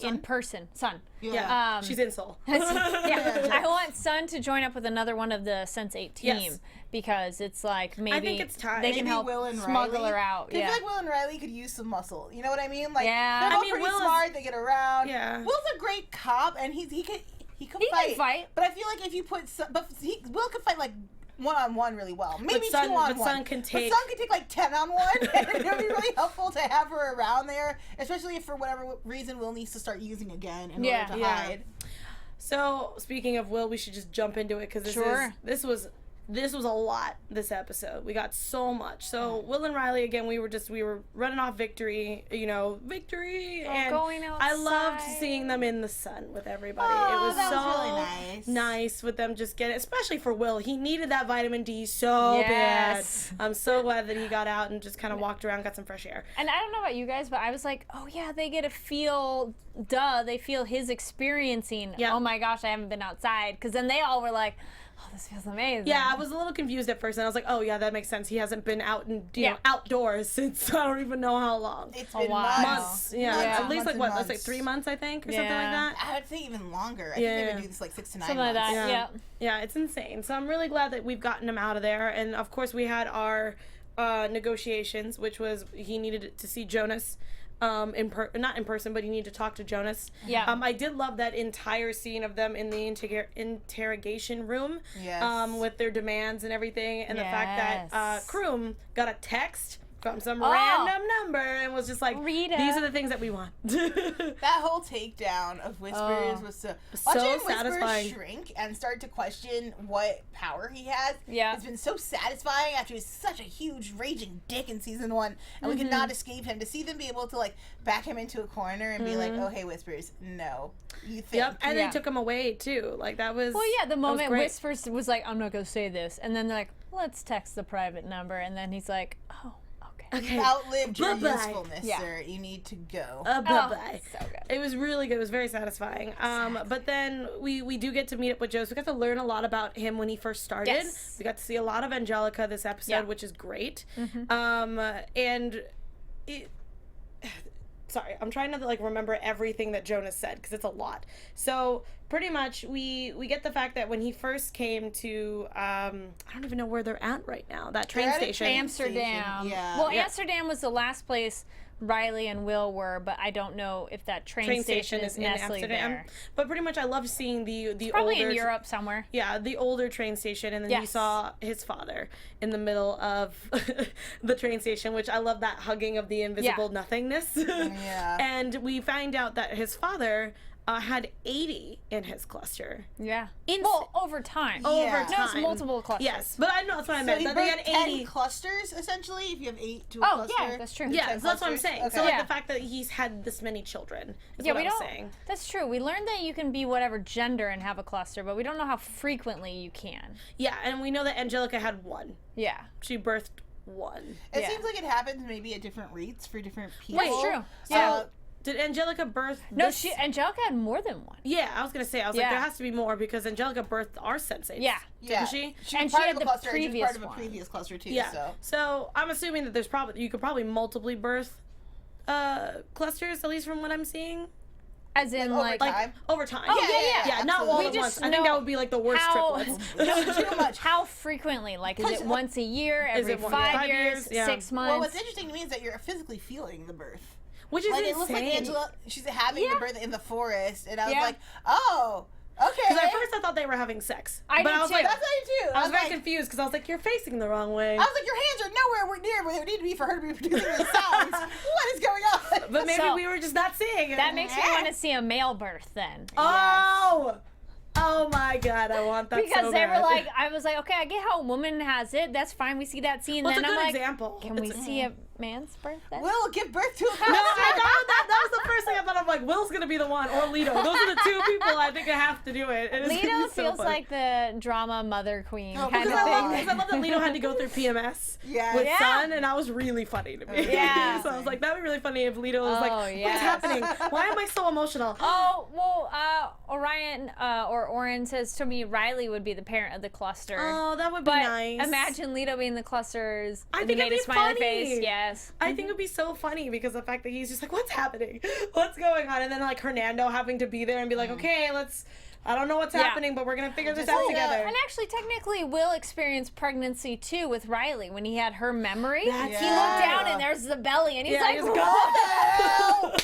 In person. Sun. Yeah. She's in Seoul. I want Sun to join up with another one of the sensate team because it's maybe I think it's time. they can help Will and smuggle Riley. her out. I feel like Will and Riley could use some muscle. You know what I mean? Yeah. They're both pretty smart. They get around. Yeah. Will's a great cop, and he can fight. But I feel like if you put Will could fight one-on-one really well. Maybe two-on-one. But Sun can take 10-on-1, and it would be really helpful to have her around there, especially if for whatever reason Will needs to start using again in order to hide. So, speaking of Will, we should just jump into it because this was a lot this episode. We got so much. So Will and Riley again, we were running off victory, victory, and going outside. I loved seeing them in the sun with everybody. It was was really nice with them just getting, especially for Will. He needed that vitamin D so bad. I'm so glad that he got out and just kind of walked around, got some fresh air. And I don't know about you guys, but I was like, oh yeah, they get to feel, they feel his experiencing. Yeah. Oh my gosh, I haven't been outside. Because then they all were like, oh, this feels amazing. Yeah, I was a little confused at first, and I was like, oh yeah, that makes sense. He hasn't been out and outdoors since I don't even know how long. It's been months. At least months. That's 3 months, I think, or something like that. I would say even longer. I think they would do this 6 to 9 something months. like that. Yeah, it's insane. So I'm really glad that we've gotten him out of there, and of course we had our negotiations, which was he needed to see Jonas. Not in person, but you need to talk to Jonas. Yeah. I did love that entire scene of them in the interrogation room. Yes. With their demands and everything, and the fact that Kroom got a text from some random number and was just like, Rita. These are the things that we want. That whole takedown of Whispers was so watching satisfying. Whispers shrink and start to question what power he has. Yeah. It's been so satisfying after he's such a huge raging dick in season 1, and we could not escape him. To see them be able to back him into a corner and be like, oh hey Whispers, no, you think? Yep, and they took him away too. That was the moment Whispers was like, I'm not gonna say this, and then they're like, let's text the private number, and then he's like, oh. Okay. You've outlived your Bye-bye. usefulness, sir. You need to go. Bye-bye. So good. It was really good. It was very satisfying. But then we do get to meet up with Joe. So we got to learn a lot about him when he first started. Yes. We got to see a lot of Angelica this episode, which is great. Sorry, I'm trying to remember everything that Jonas said because it's a lot. So pretty much we get the fact that when he first came to I don't even know where they're at right now. That train station. Amsterdam. Yeah. Well, Amsterdam was the last place Riley and Will were, but I don't know if that train station is in necessarily Amsterdam. there. But pretty much I loved seeing the Probably older in Europe somewhere. Yeah, the older train station, and then you Yes. saw his father in the middle of the train station, which I love that hugging of the invisible nothingness. Yeah. And we find out that his father had 80 in his cluster. Yeah. In- Well, over time. Over Yeah. time. No, it's multiple clusters. Yes, but I know that's what I So meant. he That they had birthed 10 80. clusters, essentially, if you have 8 to a Oh, cluster. yeah, that's true. Yeah, 10 so that's what I'm clusters? saying. Okay. So like Yeah. the fact that he's had this many children is Yeah, what we I'm don't. saying. That's true. We learned that you can be whatever gender and have a cluster, but we don't know how frequently you can. Yeah, and we know that Angelica had one. Yeah. She birthed one. It Yeah. seems like it happens maybe at different rates for different people. That's true. So, Yeah. did Angelica birth No, this? Angelica had more than one. Yeah, I was gonna say, I was like, Yeah. there has to be more because Angelica birthed our sensates. Yeah. Didn't she? She And was she part had of a the cluster, and she was previous part of a one. previous cluster too. Yeah. So I'm assuming that there's probably you could probably multiply birth clusters, at least from what I'm seeing. As in, over like, time. Over time. Oh, yeah. Yeah, not absolutely. all We at just once. I think that know would be like the worst how- triplets. Too much. how frequently? Like, is it Because- once a year, every it 5 years, Yeah. 6 months? Well, what's interesting to me is that you're physically feeling the birth. Which is Like, insane. it looks like Angela, she's having Yeah. the birth in the forest, and I was Yeah. like, oh, okay. Because at first I thought they were having sex. I but did I was too. like, That's what I do. I was very like, confused because I was like, you're facing the wrong way. I was like, your hands are nowhere near where they would need to be for her to be producing these sounds. What is going on? But maybe So- we were just not seeing it. That makes me want to see a male birth then. Oh! Oh my god, I want that Because so they bad. were like, I was like, okay, I get how a woman has it. That's fine. We see that scene. Well, then it's a I'm good like, example. can we It's- see a man's birth then? Will give birth to a No, I know that was the first thing I thought of. Like, Will's gonna be the one, or Lito. Those are the two people I think I have to do it. And it's gonna Lito be so feels fun. like the drama mother queen Oh, kind of Because I love, thing. because I love that Lito had to go through PMS Yes. with Yeah. Sun, and that was really funny to me. Yeah. So I was like, that'd be really funny if Lito was like, Oh, what's yes. happening? Why am I so emotional? Oh, well, Orion or Oren says to me Riley would be the parent of the cluster. Oh, that would be but nice. imagine Lito being the clusters. I and think he made it'd a be smiley funny. face. Yes. I think it would be so funny because the fact that he's just like, what's happening? What's going on? And then like Hernando having to be there and be like, okay, I don't know what's Yeah. happening, but we're gonna figure this Just out like that. together. And actually, technically, Will experienced pregnancy too with Riley when he had her memory. That's He Yeah. looked down and there's the belly, and he's Yeah, like, he's "What?" Hell!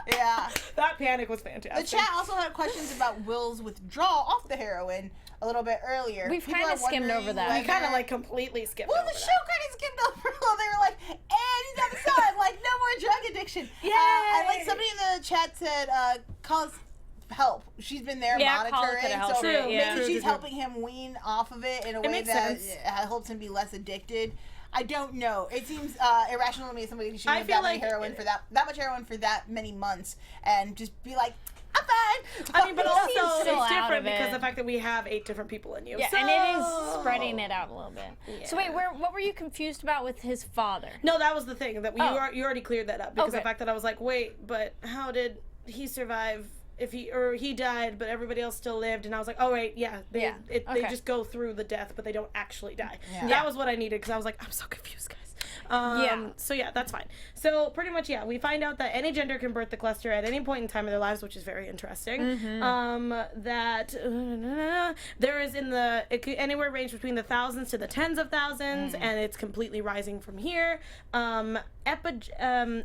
Yeah. That panic was The fantastic. chat also had questions about Will's withdrawal off the heroin a little bit earlier. We've People kinda are skimmed wondering over that. We whether- kind of like completely skipped Well, over the that. show kind of skimmed over. They were like, and he's got the son. Like, no more drug addiction. Yay! I like somebody in the chat said, call us help. She's been there Yeah, call it monitoring. could help So it, yeah. maybe True, she's true. helping him wean off of it in a way makes that sense. helps him be less addicted. I don't know. It seems irrational to me. Somebody who should I have feel that many like heroin for that much heroin for that many months and just be like, I'm fine. I mean, but He also seems still it's out different of because it. the fact that we have 8 different people in you. Yeah, So- and it is spreading it out a little bit. So wait, what were you confused about with his father? No, that was the thing that Oh. you already cleared that up because Okay. the fact that I was like, wait, but how did he survive? If he died, but everybody else still lived, and I was like, oh right, yeah, they okay. just go through the death, but they don't actually die. Yeah. That was what I needed because I was like, I'm so confused, guys. Yeah. So yeah, that's fine. So pretty much, yeah, we find out that any gender can birth the cluster at any point in time of their lives, which is very interesting. That there is it could anywhere range between the thousands to the tens of thousands, and it's completely rising from here.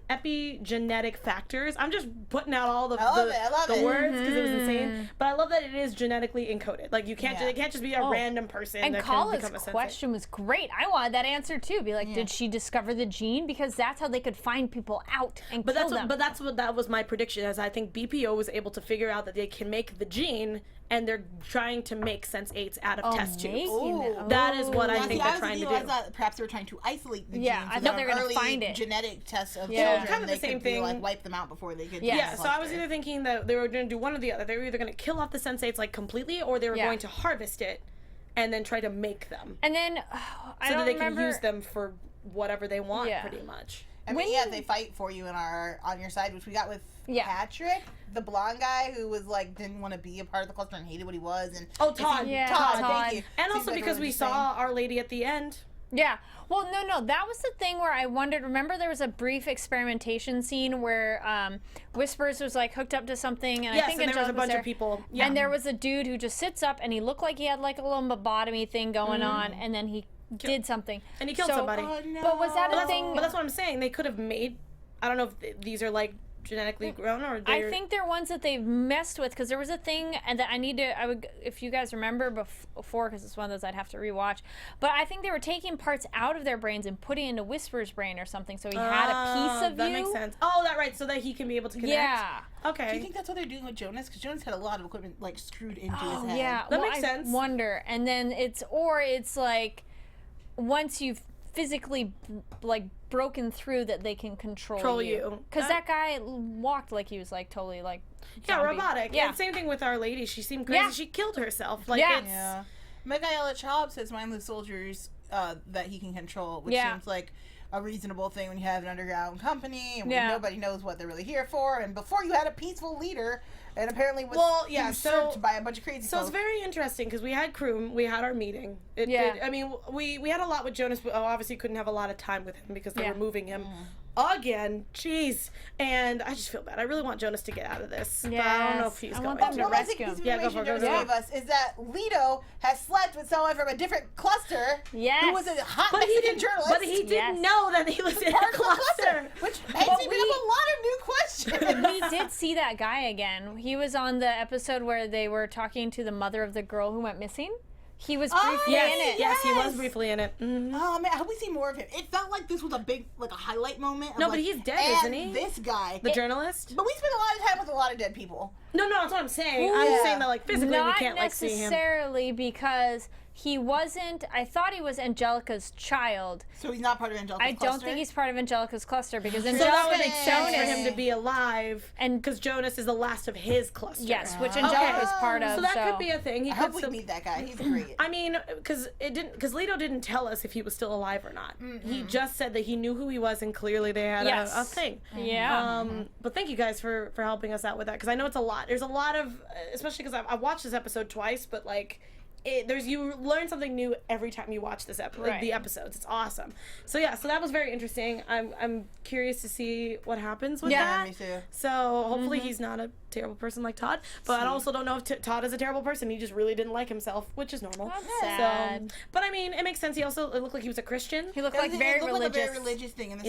Epigenetic factors. I'm just putting out all the I love it. words because it was insane. But I love that it is genetically encoded. Like you can't Yeah. it can't just be a random person And that Kala's can become a sensate. question was great. I wanted that answer too. Be like, did she discover the gene? Because that's how they could find people out and But kill them. that was my prediction, as I think BPO was able to figure out that they can make the gene, and they're trying to make sensate out of test tubes. making it. That is what I Now, think see, they're was trying to thinking, do. I thought perhaps they were trying to isolate the Yeah, genes. I so thought that they were gonna early find it. genetic tests of Yeah. children. Kind of the they same could be, thing. like wipe them out before they could. Yeah, do so I was cluster. either thinking that they were going to do one or the other. They were either going to kill off the sensates like completely, or they were Yeah. going to harvest it and then try to make them And then I so don't that they remember. can use them for whatever they want, Yeah. pretty much. I mean, yeah, they fight for you and are on your side, which we got with Yeah. Patrick, the blonde guy who was like didn't want to be a part of the cluster and hated what he was. And Oh, Todd. Yeah. Todd, Todd. thank you. And Seems also like because we're we the same. saw Our Lady at the end. Yeah. Well, no. That was the thing where I wondered. Remember, there was a brief experimentation scene where Whispers was like hooked up to something, and Yes, I think and there was a Angelica bunch there. of people. Yeah. And there was a dude who just sits up, and he looked like he had like a little lobotomy thing going on, and then he did something. And he killed So- somebody. Oh, no. But was that But a that's, thing? but that's what I'm saying. They could have made I don't know if these are like genetically grown or I they're... think they're ones that they've messed with, because there was a thing and that I would, if you guys remember before, because it's one of those I'd have to rewatch, but I think they were taking parts out of their brains and putting it into Whisper's brain or something, so he had a piece of that you. makes sense. Oh, that right, so that he can be able to connect. Yeah. Okay. Do you think that's what they're doing with Jonas? Because Jonas had a lot of equipment like screwed into his head. Yeah, That makes sense. I wonder. And then it's like once you've physically like broken through that they can control you. Because that guy walked like he was like totally like zombie. Robotic. Yeah. And same thing with Our Lady. She seemed crazy. Yeah. She killed herself. Like Yeah. it's Yeah. Mikaela Chaub says mindless soldiers that he can control, which seems like a reasonable thing when you have an underground company and when nobody knows what they're really here for. And before you had a peaceful leader, and apparently was usurped by a bunch of crazy So it's very interesting because we had Kroom, we had our meeting. I mean, we had a lot with Jonas, but obviously couldn't have a lot of time with him because they were moving him again. Jeez. And I just feel bad. I really want Jonas to get out of this. But I don't know if he's going want them to. to One last piece of Yeah, go information for it, Jonas go. gave us is that Lito has slept with someone from a different cluster who was a hot Mexican journalist. But he didn't know that he was in a cluster. Which makes me bring up a lot of new questions. We did see that guy again. He was on the episode where they were talking to the mother of the girl who went missing. He was briefly in it. Yes, he was briefly in it. Mm-hmm. Oh man, I hope we see more of him. It felt like this was a big, like a highlight moment. Of, No, like, but he's dead, and isn't he? This guy, The journalist? But we spent a lot of time with a lot of dead people. No, that's what I'm saying. I'm saying that like physically we can't like see him. Not necessarily, because he wasn't. I thought he was Angelica's child. So he's not part of Angelica's cluster? I don't think he's part of Angelica's cluster because So Angelica that would make sense for Jonas. him to be alive, And- because Jonas is the last of his cluster. Yes, which Angelica is part of. So that could be a thing. He I could hope we still. meet that guy. He's great. I mean, because Lito didn't tell us if he was still alive or not. He just said that he knew who he was, and clearly they had a thing. Yeah. But thank you guys for helping us out with that, because I know it's a lot. There's a lot of, especially because I've watched this episode twice, but like. You learn something new every time you watch this the episodes. It's awesome. So so that was very interesting. I'm curious to see what happens with that. Me too. So hopefully he's not a terrible person like Todd. But I also don't know if Todd is a terrible person. He just really didn't like himself, which is normal. That's sad. But I mean, it makes sense. It looked like he was a Christian. He looked like very religious. Like a very religious thing, and this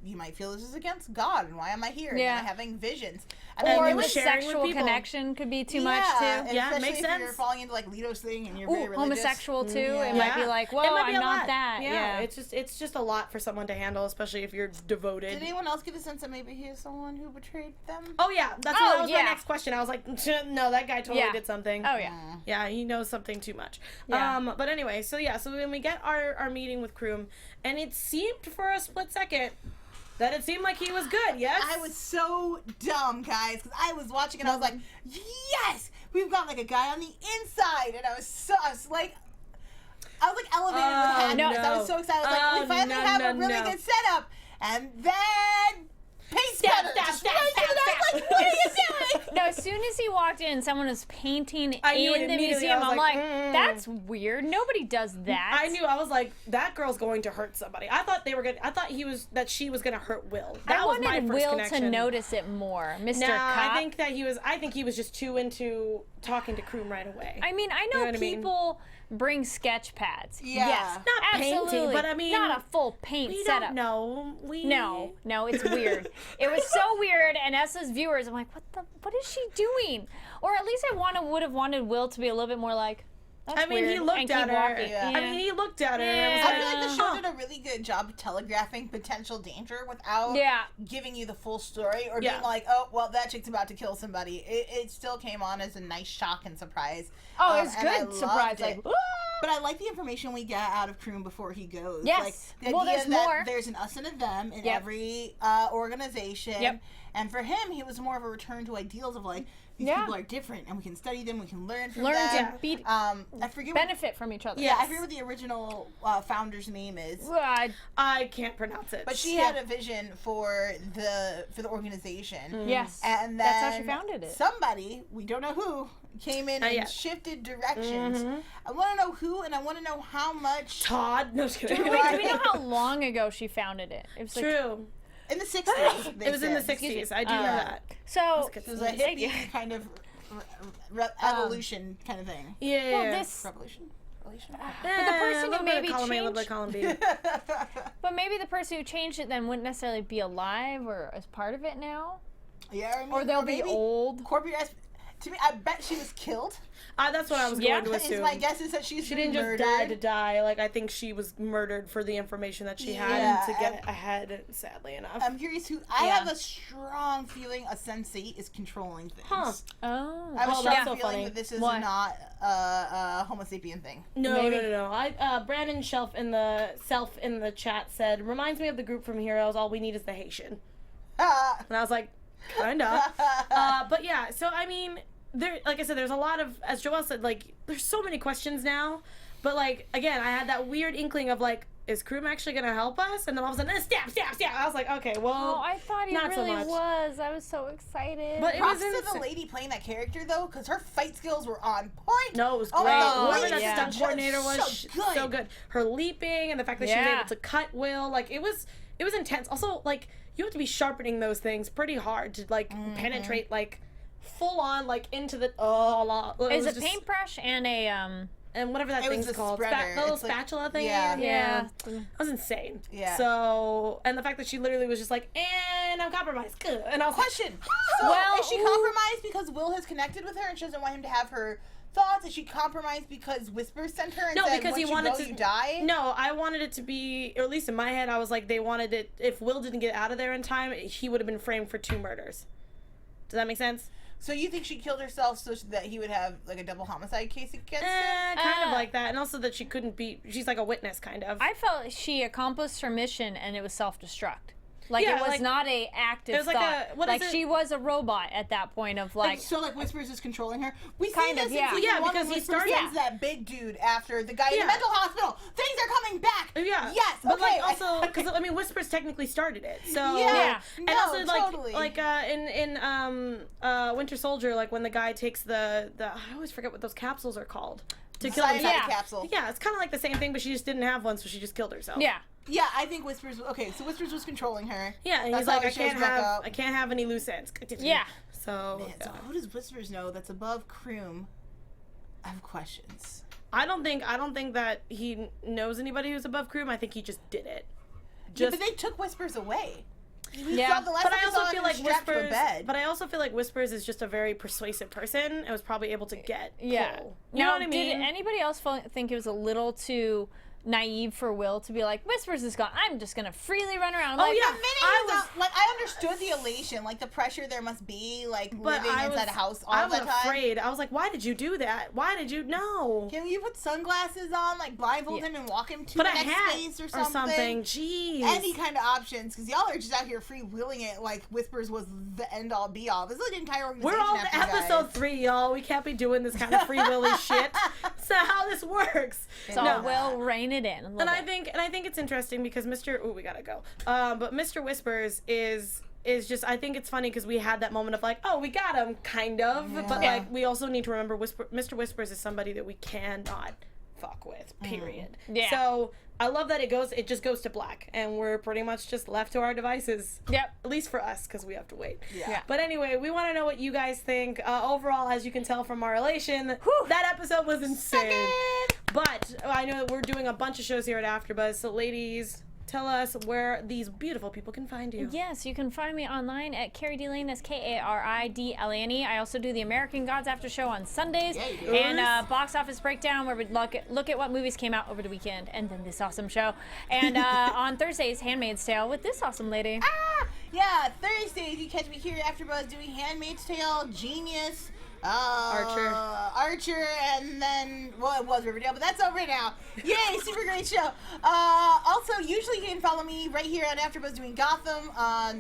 you might feel this is against God, and why am I here? And am I having visions? Or and the sharing with sexual people. connection could be too much too. And Yeah, especially makes if sense. you're falling into like Lito's thing, and you're very religious. Homosexual too. It might be like, whoa, It might be I'm a not lot. that. Yeah, it's just a lot for someone to handle, especially if you're devoted. Did anyone else get a sense that maybe he is someone who betrayed them? Oh yeah, that was my next question. I was like, no, that guy totally did something. Oh yeah. Yeah, he knows something too much. Yeah. But anyway, so when we get our meeting with Kroom, and it seemed for a split second that it seemed like he was good. Yes. I was so dumb, guys, because I was watching and I was like, yes, we've got like a guy on the inside, and I was like elevated with happiness. I was so excited. I was like, we finally have a really good setup, and then paint cutter just right through that. Like, what are you doing? No, as soon as he walked in, someone was painting I knew it in the immediately. museum. I was I'm like, like, that's weird. Nobody does that. I knew. I was like, that girl's going to hurt somebody. I thought she was gonna hurt Will. That I was my wanted first Will connection. to notice it more, Mr. Nah, Cop. I think he was just too into talking to Kroom right away. I mean, I know You know what I mean? people bring sketch pads. Yeah. Yes, Not absolutely. painting, but I mean, not a full paint we setup. don't know. No, it's weird. It was so weird, and us as viewers, I'm like, what is she doing? Or at least I would have wanted Will to be a little bit more like, that's I mean, weird, he looked and at keep her. walking. Yeah. I mean, he looked at her. And I was feel like the show huh. did a really good job of telegraphing potential danger without giving you the full story or being like, oh, well, that chick's about to kill somebody. It still came on as a nice shock and surprise. Oh, it's and I good surprise. loved Like, it. "Woo!" But I like the information we get out of Kroom before he goes. Yes. Like, the Well, idea there's that more. there's an us and a them in Yep. every organization. Yep. And for him, he was more of a return to ideals of like, these people are different and we can study them, we can learn from them. to be, I forget benefit from each other. what, I forget what the original founder's name is. I can't pronounce it. But she had a vision for the organization. Yes. And then that's how she founded it. Somebody, we don't know who, came in and shifted directions. I want to know who, and I want to know how much. Todd. No, just kidding. Do we know how long ago she founded it? It was like, True. In the 60s. It was in the 60s. I do know that. so It was a hippie kind of evolution kind of thing. Yeah. well, this Revolution? population. But the person who maybe column A, a little bit changed, column B. but maybe the person who changed it then wouldn't necessarily be alive or as part of it now. Yeah, I mean, Or they'll be old. Corporate to me, I bet she was killed. That's what I was going to assume. My guess is that she didn't murdered. just die to die. Like, I think she was murdered for the information that she had to get ahead, sadly enough. I'm curious who... I have a strong feeling a sensate is controlling things. Huh. Oh. I have a strong that's so feeling funny. that this is What? not a Homo sapien thing. No. Brandon Self in the chat said, reminds me of the group from Heroes, all we need is the Haitian. And I was like, kinda. But yeah, so I mean... There, like I said, there's a lot of, as Joelle said, like, there's so many questions now. But, like, again, I had that weird inkling of, like, is Kroom actually going to help us? And then all of a sudden, stab. I was like, okay, well, Oh, I thought he not so really much. was. I was so excited. But it Props was to the lady playing that character, though, because her fight skills were on point. No, it was Oh great. my God, Whoever that yeah. stunt coordinator was, so good. Her leaping and the fact that she was able to cut Will, like, it was intense. Also, like, you have to be sharpening those things pretty hard to, like, penetrate, like, full on, like, into the It's a paintbrush and a and whatever that thing's called, the little spatula thing. Yeah. That was insane. Yeah. So, and the fact that she literally was just like, and I'm compromised. Good. And I was Question. like, So, is she compromised because Will has connected with her and she doesn't want him to have her thoughts? Is she compromised because Whispers sent her and no, said, because once he wanted you go, to you die? No, I wanted it to be, or at least in my head, I was like, they wanted it, if Will didn't get out of there in time, he would have been framed for 2 murders. Does that make sense? So you think she killed herself so that he would have, like, a double homicide case against him? Kind of like that. And also that she couldn't be, she's like a witness, kind of. I felt she accomplished her mission and it was self-destruct. Like, Yeah, it was like, not a active it was like thought. a- what is it? She was a robot at that point of, like... So, like, Whispers is controlling her? We Kind see of, this yeah. in season Yeah, one because when he Whispers started- sends that big dude after the guy in Yeah. the mental hospital. Things are coming back! Yeah. Yes, But, okay. like, also, because, I mean, Whispers technically started it. So, Yeah. and No, also, like, totally. in Winter Soldier, like, when the guy takes the I always forget what those capsules are called. To kill Cyanide himself. capsule. Yeah, it's kind of like the same thing, but she just didn't have one, so she just killed herself. Yeah. Yeah, I think Whispers... Okay, so Whispers was controlling her. Yeah, and That's he's like, how I he shows back up. can't have any loose ends. Yeah. So, Man, so who does Whispers know that's above Kroom? I have questions. I don't think that he knows anybody who's above Kroom. I think he just did it. Yeah, but they took Whispers away. We Yeah. saw the last But I episode also feel like strapped to a Whispers. bed. But I also feel like Whispers is just a very persuasive person. And was probably able to get Yeah. pull. You know what I mean? Did anybody else think it was a little too naive for Will to be like, Whispers is gone, I'm just gonna freely run around? Oh, Like, yeah. The minute he was out, like, I understood the elation, like the pressure there must be, like But living I was, inside a house all I the was time. afraid. I was like, why did you do that? Why did you? No. Can you put sunglasses on, like blindfold him and walk him to Put the a next hat space or something? Jeez. Any kind of options, because y'all are just out here freewheeling it like Whispers was the end all be all. This is the entire organization. We're on after you episode guys. 3, y'all. We can't be doing this kind of free willy shit. That's not how this works. so No. Will rein it in a little And bit. I think it's interesting because we gotta go. But Mr. Whispers is just, I think it's funny because we had that moment of like, oh, we got him, kind of. But Yeah. like, we also need to remember Mr. Whispers is somebody that we cannot fuck with, period. Yeah. So I love that it just goes to black and we're pretty much just left to our devices. Yep. At least for us, because we have to wait. Yeah. But anyway, we want to know what you guys think. Overall, as you can tell from our relation, that episode was insane. But I know that we're doing a bunch of shows here at AfterBuzz, so ladies, tell us where these beautiful people can find you. Yes, you can find me online at Kari D Lane. That's KaridLane. I also do the American Gods After Show on Sundays, Yeah, you do. and Box Office Breakdown, where we look at what movies came out over the weekend, and then this awesome show. And on Thursdays, Handmaid's Tale with this awesome lady. Yeah, Thursdays you catch me here after Buzz doing Handmaid's Tale, Genius, Archer, and then, well, it was Riverdale, but that's over now. Yay, super great show. Also, usually you can follow me right here on AfterBuzz doing Gotham.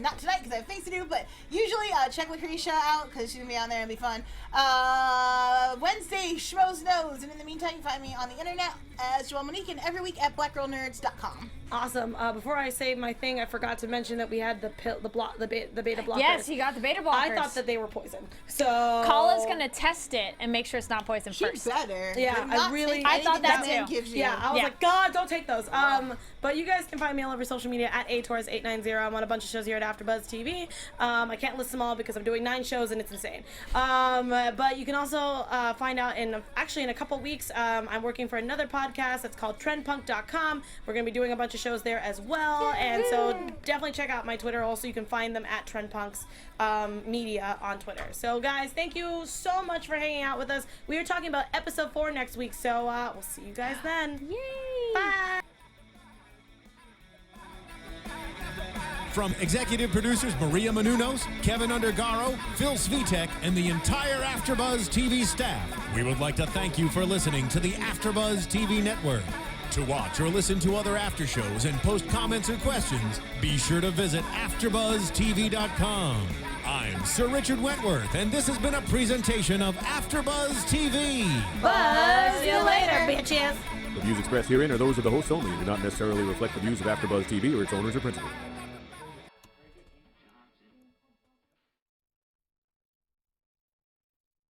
Not tonight because I have things to do, but usually check Lucretia out because she's gonna be on there and be fun. Wednesday, Schmoes Knows, and in the meantime, you can find me on the internet as Joelle Monique, and every week at blackgirlnerds.com. Awesome. Before I say my thing, I forgot to mention that we had the beta blockers. Yes, you got the beta blockers. I thought that they were poison. So Kala's gonna test it and make sure it's not poison first. Better. Yeah, I thought that too. Gives you. Yeah, I was like, God, don't take those. But you guys can find me all over social media at atorres890. I'm on a bunch of shows here at AfterBuzz TV. I can't list them all because I'm doing 9 shows and it's insane. But you can also find out in a couple weeks. I'm working for another podcast that's called TrendPunk.com. We're gonna be doing a bunch of shows there as well, and so definitely check out my Twitter. Also, you can find them at TrendPunks Media on Twitter. So guys, thank you so much for hanging out with us. We are talking about episode 4 next week, so we'll see you guys then. Yay! Bye. From executive producers Maria Menounos, Kevin Undergaro, Phil Svitek, and the entire AfterBuzz TV staff, we would like to thank you for listening to the AfterBuzz TV network. To watch or listen to other after shows and post comments or questions, be sure to visit AfterBuzzTV.com. I'm Sir Richard Wentworth, and this has been a presentation of AfterBuzz TV. Buzz you later, bitches. The views expressed herein are those of the hosts only and do not necessarily reflect the views of AfterBuzz TV or its owners or principals.